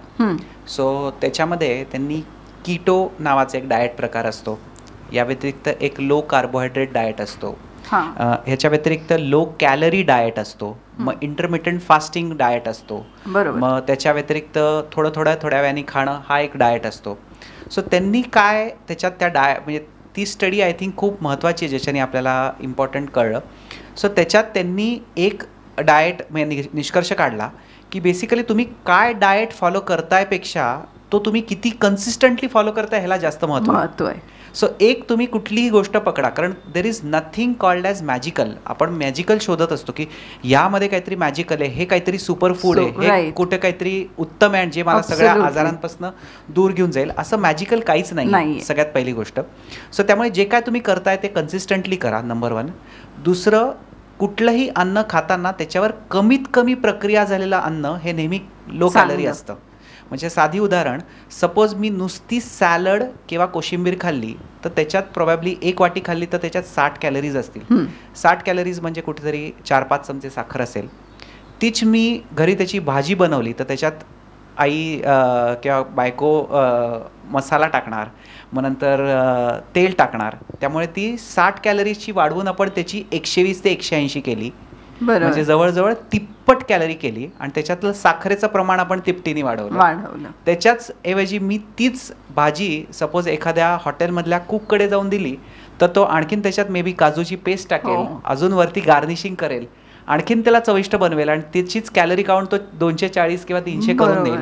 सो त्याच्यामध्ये त्यांनी कीटो नावाचा एक डाएट प्रकार असतो, या व्यतिरिक्त एक लो कार्बोहायड्रेट डाएट असतो, ह्याच्या व्यतिरिक्त लो कॅलरी डाएट असतो, मग इंटरमिटंट फास्टिंग डाएट असतो, मग त्याच्या व्यतिरिक्त थोड्या वेळाने खाणं हा एक डाएट असतो. सो त्यांनी काय त्याच्यात त्या म्हणजे ती स्टडी आय थिंक खूप महत्त्वाची आहे, ज्याच्याने आपल्याला इम्पॉर्टंट कळलं. सो त्याच्यात त्यांनी एक डाएट म्हणजे निष्कर्ष काढला की बेसिकली तुम्ही काय डाएट फॉलो करतायपेक्षा तो तुम्ही किती कन्सिस्टंटली फॉलो करताय ह्याला जास्त महत्त्व आहे. सो एक तुम्ही कुठलीही गोष्ट पकडा, कारण there is nothing called as magical. आपण मॅजिकल शोधत असतो की यामध्ये काहीतरी मॅजिकल आहे, हे काहीतरी सुपर फूड आहे, हे कुठे काहीतरी उत्तम आहे जे मला सगळ्या आजारांपासून दूर घेऊन जाईल. असं मॅजिकल काहीच नाही सगळ्यात पहिली गोष्ट. सो त्यामुळे जे काय तुम्ही करताय ते कन्सिस्टंटली करा, नंबर 1. दुसरं, कुठलंही अन्न खाताना त्याच्यावर कमीत कमी प्रक्रिया झालेलं अन्न हे नेहमी लो कॅलरी असतं. म्हणजे साधी उदाहरण, सपोज मी नुसती सॅलड किंवा कोशिंबीर खाल्ली तर त्याच्यात प्रोबॅबली 1 वाटी खाल्ली तर त्याच्यात 60 कॅलरीज असतील. 60 कॅलरीज म्हणजे कुठेतरी 4-5 चमचे साखर असेल. तीच मी घरी त्याची भाजी बनवली तर त्याच्यात आई किंवा बायको मसाला टाकणार, मग नंतर तेल टाकणार, त्यामुळे ती 60 कॅलरीजची वाढवून आपण त्याची 120 ते 180 केली. म्हणजे जवळजवळ तिप्पट कॅलरी केली आणि त्याच्यातलं साखरेचं प्रमाण आपण तिपटीने वाढवलं. त्याच्याच ऐवजी मी तीच भाजी सपोज एखाद्या हॉटेलमधल्या कुककडे जाऊन दिली तर तो आणखीन त्याच्यात मे बी काजूची पेस्ट टाकेल, अजून वरती गार्निशिंग करेल, आणखीन त्याला चविष्ट बनवेल आणि त्याचीच कॅलरी काउंट तो 240 किंवा 300 करून देईल.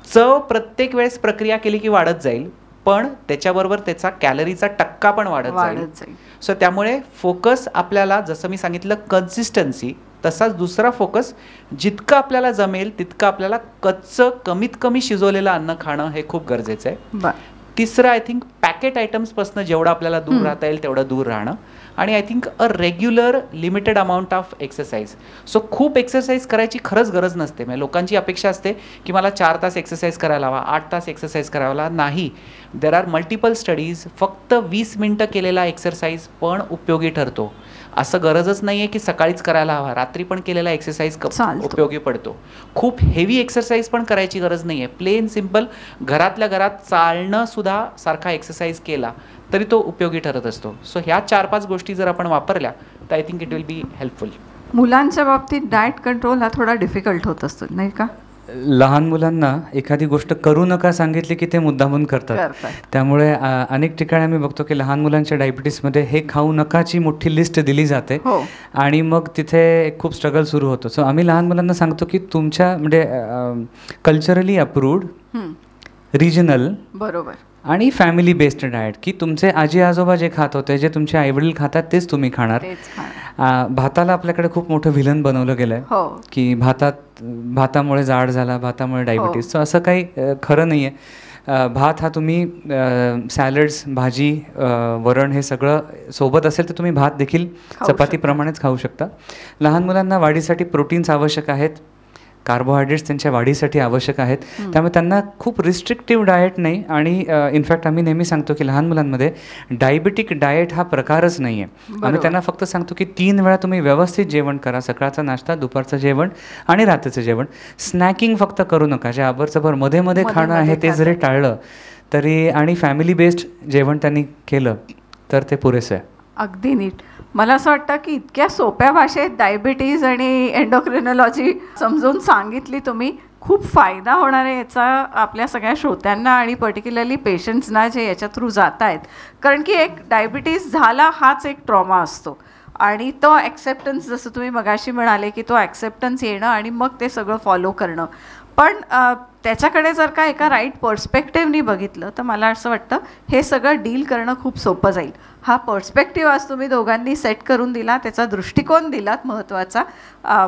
चव प्रत्येक वेळेस प्रक्रिया केली की वाढत जाईल, पण त्याच्याबरोबर त्याचा कॅलरीचा टक्का पण वाढत जाईल. सो त्यामुळे फोकस आपल्याला, जसं मी सांगितलं कन्सिस्टन्सी, तसाच दुसरा फोकस जितकं आपल्याला जमेल तितकं आपल्याला कच्चं कमीत कमी शिजवलेलं अन्न खाणं हे खूप गरजेचं आहे. तिसरं, आय थिंक पॅकेट आयटम्सपासून जेवढं आपल्याला दूर राहता येईल तेवढं दूर राहणं. आणि I think a regular limited amount of exercise. So खूप एक्सरसाइज करायची खरंच गरज नसते. म्हणजे लोकांची अपेक्षा असते की मला 4 तास एक्सरसाइज करायला हवा, 8 तास एक्सरसाइज करायला. नाही, देर आर मल्टिपल स्टडीज. फक्त 20 मिनटं केलेला एक्सरसाइज पण उपयोगी ठरतो. असं गरजच नाही आहे की सकाळीच करायला हवा, रात्री पण केलेला एक्सरसाइज उपयोगी पडतो. खूप हेवी एक्सरसाइज पण करायची गरज नाही आहे. प्लेन सिम्पल घरातल्या घरात चालणं सुद्धा सारखा एक्सरसाइज केला तरी तो उपयोगी ठरत असतो. सो ह्या 4-5 गोष्टी जर आपण वापरल्या तर I think it will be helpful. मुलांच्या बाबतीत डाएट कंट्रोल हा थोडा डिफिकल्ट होत असतो नाही का? लहान मुलांना एखादी गोष्ट करू नका सांगितली की ते मुद्दामून करतात. त्यामुळे अनेक ठिकाणी आम्ही बघतो की लहान मुलांच्या डायबिटीसमध्ये हे खाऊ नकाची मोठी लिस्ट दिली जाते आणि मग तिथे खूप स्ट्रगल सुरू होतो. सो आम्ही लहान मुलांना सांगतो की तुमच्या म्हणजे कल्चरली अप्रूव्ड, रिजनल बरोबर आणि फॅमिली बेस्ड डाएट, की तुमचे आजी आजोबा जे खात होते, जे तुमचे आईवडील खातात तेच तुम्ही खाणार. भाताला आपल्याकडे खूप मोठं व्हिलन बनवलं गेलं आहे की भातामुळे जाड झाला, भातामुळे डायबिटीस. सो असं काही खरं नाही आहे. भात हा तुम्ही सॅलड्स, भाजी, वरण हे सगळं सोबत असेल तर तुम्ही भात देखील चपातीप्रमाणेच खाऊ शकता. लहान मुलांना वाढीसाठी प्रोटीन्स आवश्यक आहेत, कार्बोहायड्रेट्स त्यांच्या वाढीसाठी आवश्यक आहेत. त्यामुळे त्यांना खूप रिस्ट्रिक्टिव्ह डाएट नाही. आणि इनफॅक्ट आम्ही नेहमी सांगतो की लहान मुलांमध्ये डायबिटिक डाएट हा प्रकारच नाही आहे. आम्ही त्यांना फक्त सांगतो की 3 वेळा तुम्ही व्यवस्थित जेवण करा, सकाळचा नाश्ता, दुपारचं जेवण आणि रात्रीचं जेवण. स्नॅकिंग फक्त करू नका. जे आबरचबर मध्ये मध्ये खाणं आहे ते जरी टाळलं तरी आणि फॅमिली बेस्ड जेवण त्यांनी केलं तर ते पुरेसं आहे. अगदी नीट. मला असं वाटतं की इतक्या सोप्या भाषेत डायबिटीज आणि एंडोक्रिनॉलॉजी समजून सांगितली तुम्ही. खूप फायदा होणार आहे याचा आपल्या सगळ्या श्रोत्यांना आणि पर्टिक्युलरली पेशंट्सना जे याच्या थ्रू जात आहेत. कारण की एक डायबिटीज झाला हाच एक ट्रॉमा असतो आणि तो ॲक्सेप्टन्स, जसं तुम्ही मगाशी म्हणाले की तो ॲक्सेप्टन्स येणं आणि मग ते सगळं फॉलो करणं. पण त्याच्याकडे जर का एका राईट पर्स्पेक्टिव्हनी बघितलं तर मला असं वाटतं हे सगळं डील करणं खूप सोपं जाईल. हा पर्स्पेक्टिव्ह आज तुम्ही दोघांनी सेट करून दिला, त्याचा दृष्टिकोन दिलात महत्त्वाचा.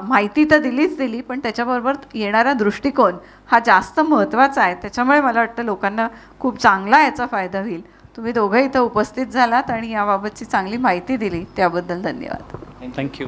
माहिती तर दिली पण त्याच्याबरोबर येणारा दृष्टिकोन हा जास्त महत्त्वाचा आहे. त्याच्यामुळे मला वाटतं लोकांना खूप चांगला याचा फायदा होईल. तुम्ही दोघं इथं उपस्थित झालात आणि याबाबतची चांगली माहिती दिली त्याबद्दल धन्यवाद. थँक्यू.